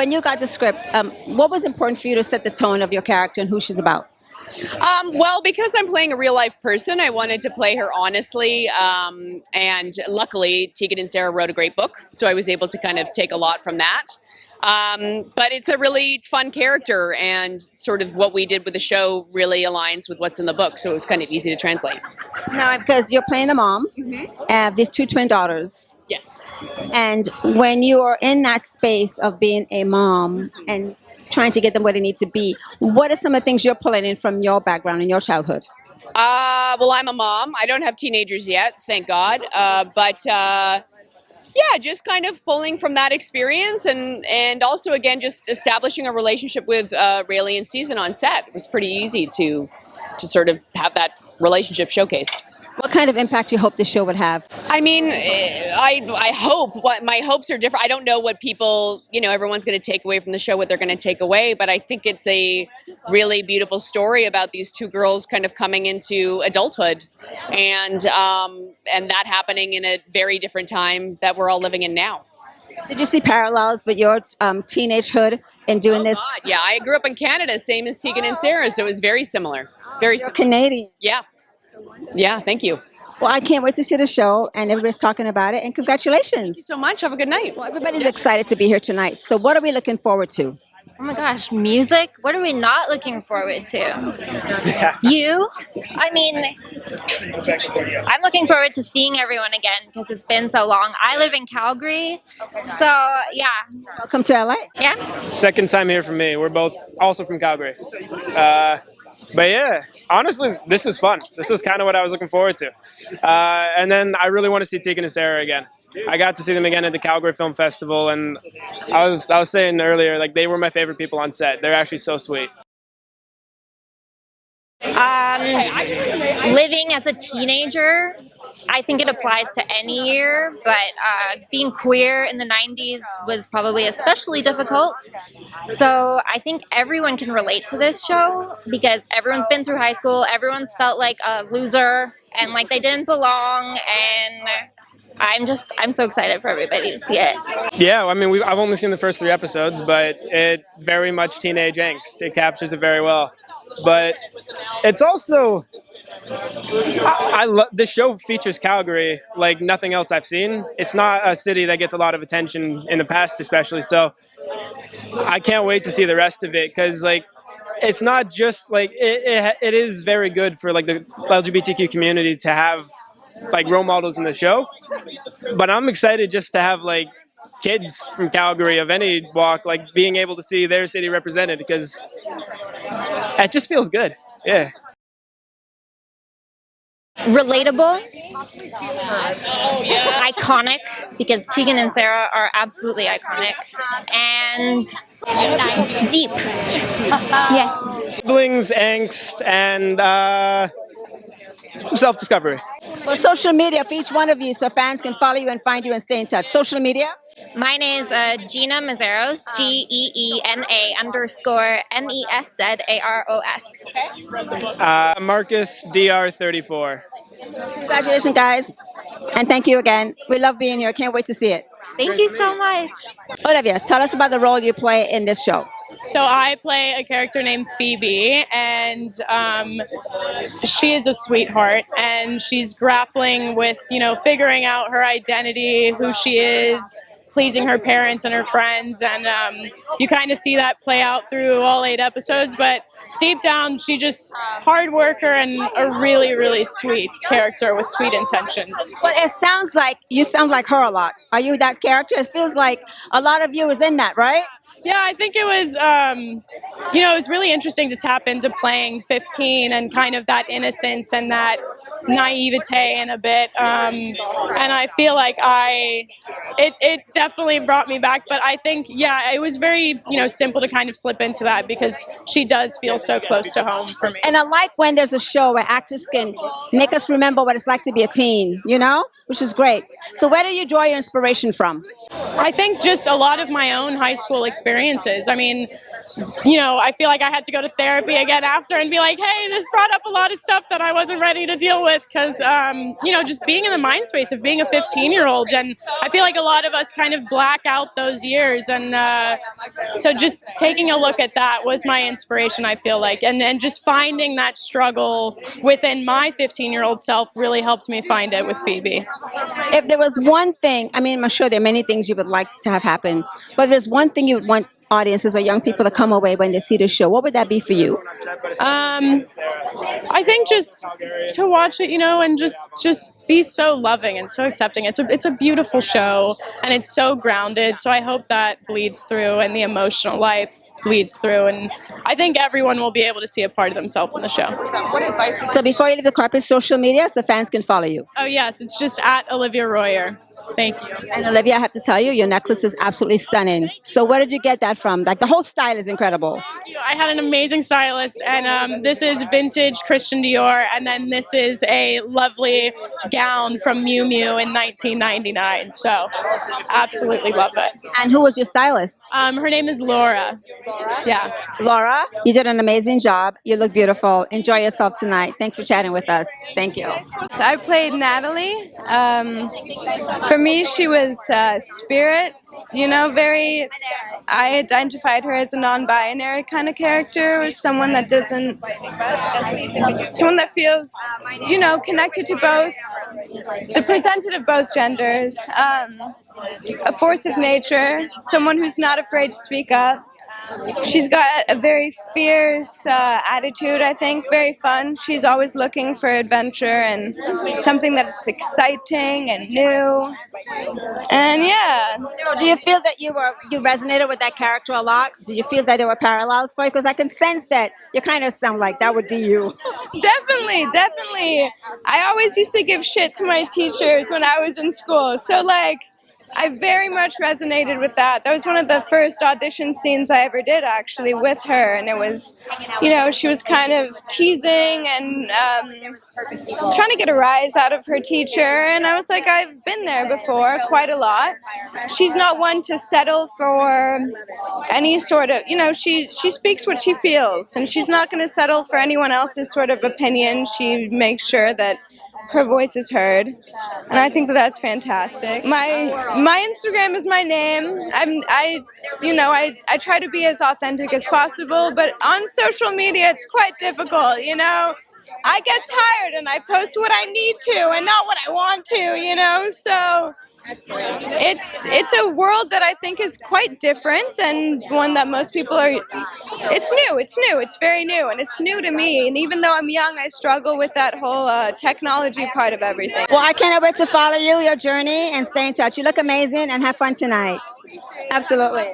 when you got the script, what was important for you to set the tone of your character and who she's about? Well, because I'm playing a real life person, I wanted to play her honestly. And luckily, Tegan and Sara wrote a great book, so I was able to kind of take a lot from that. But it's a really fun character, and sort of what we did with the show really aligns with what's in the book, so it was kind of easy to translate. Now, because you're playing the mom, have these two twin daughters. Yes. And when you are in that space of being a mom and trying to get them where they need to be, what are some of the things you're pulling in from your background and your childhood? Well, I'm a mom. I don't have teenagers yet, thank God. Yeah, just kind of pulling from that experience, and also, again, just establishing a relationship with Rayleigh and Season on set. It was pretty easy to sort of have that relationship showcased. What kind of impact you hope the show would have? I mean, I hope, my hopes are different. I don't know what people, everyone's going to take away from the show, what they're going to take away, but I think it's a really beautiful story about these two girls kind of coming into adulthood, and that happening in a very different time that we're all living in now. Did you see parallels with your teenagehood in doing this? God, yeah, I grew up in Canada, same as Tegan and Sara, so it was very similar. Very similar. Canadian. Yeah. Yeah, thank you. Well, I can't wait to see the show, and everybody's talking about it, and congratulations. Thank you so much. Have a good night. Well, everybody's excited to be here tonight. So what are we looking forward to? Oh my gosh, music? What are we not looking forward to? You? I mean, I'm looking forward to seeing everyone again because it's been so long. I live in Calgary, so yeah. Welcome to LA. Yeah. Second time here for me. We're both also from Calgary. But yeah, honestly, this is fun. This is kind of what I was looking forward to. And then I really want to see Tegan and Sara again. I got to see them again at the Calgary Film Festival, and I was saying earlier, like, they were my favorite people on set. They're actually so sweet. Living as a teenager, I think it applies to any year, but being queer in the 90s was probably especially difficult. So I think everyone can relate to this show because everyone's been through high school, everyone's felt like a loser and like they didn't belong, and I'm so excited for everybody to see it. Yeah, I memean, I've only seen the first 3 episodes, but it very much teenage angst. It captures it very well. But it's also, I love this show features Calgary like nothing else I've seen. It's not a city that gets a lot of attention in the past, especially. So I can't wait to see the rest of it because like it's not just like it is very good for like the LGBTQ community to have like role models in the show. But I'm excited just to have like kids from Calgary of any walk like being able to see their city represented because it just feels good. Yeah. Relatable, iconic, because Tegan and Sara are absolutely iconic, and deep. Yeah. Siblings, angst, and self-discovery. Well, social media for each one of you so fans can follow you and find you and stay in touch. Social media? Mine is Gina Mazeros, GEENA_MESZAROS. Marcus DR34. Congratulations, guys. And thank you again. We love being here. Can't wait to see it. Thank you so much. Olivia, tell us about the role you play in this show. So I play a character named Phoebe, and she is a sweetheart, and she's grappling with, figuring out her identity, who she is, pleasing her parents and her friends, and you kind of see that play out through all 8 episodes, but deep down, she just hard worker and a really, really sweet character with sweet intentions. But it sounds like you sound like her a lot. Are you that character? It feels like a lot of you is in that, right? Yeah, I think it was, it was really interesting to tap into playing 15 and kind of that innocence and that naivete in a bit. And I feel like it definitely brought me back. But I think, yeah, it was very, simple to kind of slip into that because she does feel so close to home for me. And I like when there's a show where actors can make us remember what it's like to be a teen, which is great. So where do you draw your inspiration from? I think just a lot of my own high school experiences. I mean, I feel like I had to go to therapy again after and be like, hey, this brought up a lot of stuff that I wasn't ready to deal with because, just being in the mind space of being a 15-year-old. And I feel like a lot of us kind of black out those years. And so just taking a look at that was my inspiration, I feel like. And just finding that struggle within my 15-year-old self really helped me find it with Freevee. If there was one thing, I mean, I'm sure there are many things you would like to have happen, but if there's one thing you would want audiences or young people to come away when they see the show, what would that be for you? I think just to watch it, and just be so loving and so accepting. It's a beautiful show and it's so grounded. So I hope that bleeds through and the emotional life bleeds through, and I think everyone will be able to see a part of themselves in the show. So before you leave the carpet, social media, so fans can follow you. Oh yes, it's just at Olivia Royer. Thank you. And Olivia, I have to tell you, your necklace is absolutely stunning. So where did you get that from? Like, the whole style is incredible. I had an amazing stylist, and this is vintage Christian Dior, and then this is a lovely gown from Miu Miu in 1999. So absolutely love it. And who was your stylist? Her name is Laura. Yeah. Laura, you did an amazing job. You look beautiful. Enjoy yourself tonight. Thanks for chatting with us. Thank you. So I played Natalie. For me, she was Spirit. I identified her as a non-binary kind of character, someone that feels, connected to both, the presented of both genders, a force of nature, someone who's not afraid to speak up. She's got a very fierce attitude, I think, very fun. She's always looking for adventure and something that's exciting and new. And yeah. So do you feel that you resonated with that character a lot? Do you feel that there were parallels for you? Because I can sense that you kind of sound like that would be you. Definitely. I always used to give shit to my teachers when I was in school. So, I very much resonated with that. That was one of the first audition scenes I ever did, actually, with her. And it was, she was kind of teasing and trying to get a rise out of her teacher. And I was like, I've been there before, quite a lot. She's not one to settle for any sort of, she speaks what she feels. And she's not going to settle for anyone else's sort of opinion. She makes sure that her voice is heard, and I think that that's fantastic. My Instagram is my name. I try to be as authentic as possible, but on social media it's quite difficult. I get tired and I post what I need to and not what I want to. So it's a world that I think is quite different than one that most people are. It's very new, and it's new to me. And even though I'm young, I struggle with that whole technology part of everything. Well, I can't wait to follow you, your journey, and stay in touch. You look amazing, and have fun tonight. Absolutely.